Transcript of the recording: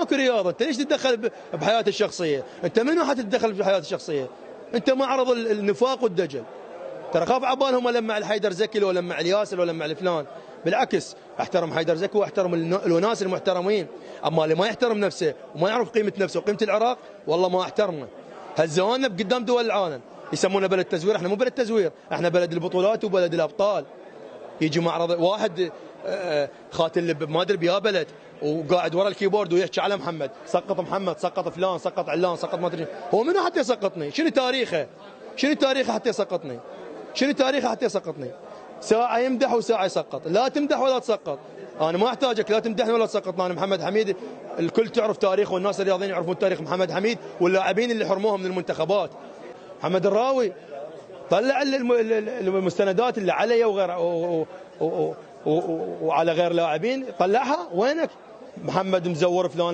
ماكو رياضه، انت ليش تتدخل بحياته الشخصيه؟ انت منو حتتدخل بحياته الشخصيه؟ انت معرض النفاق والدجل. ترى خاف عبالهم ولا مع الحيدر زكي ولا مع الياسر ولا مع الفلان. بالعكس احترم حيدر زكي واحترم الوناس المحترمين، اما اللي ما يحترم نفسه وما يعرف قيمه نفسه وقيمه العراق والله ما احترمه. هزونا قدام دول العالم، يسمونا بلد تزوير، احنا مو بلد تزوير، احنا بلد البطولات وبلد الابطال. يجي معرض واحد خاتل ما ادري بيا بلد وقاعد ورا الكيبورد ويحكي على محمد، سقط محمد، سقط فلان، سقط علان، سقط ما ادري، هو منو حتى يسقطني؟ شنو تاريخه؟ شنو تاريخه حتى يسقطني؟ شنو تاريخه حتى يسقطني؟ ساعة يمدح وساعة يسقط، لا تمدح ولا تسقط. أنا ما أحتاجك لا تمدحني ولا تسقطني، أنا محمد حميد الكل تعرف تاريخه والناس الرياضيين يعرفون تاريخ محمد حميد واللاعبين اللي حرموهم من المنتخبات. محمد الراوي طلع المستندات اللي علي وعلى غير لاعبين، طلعها وينك؟ محمد مزور فلان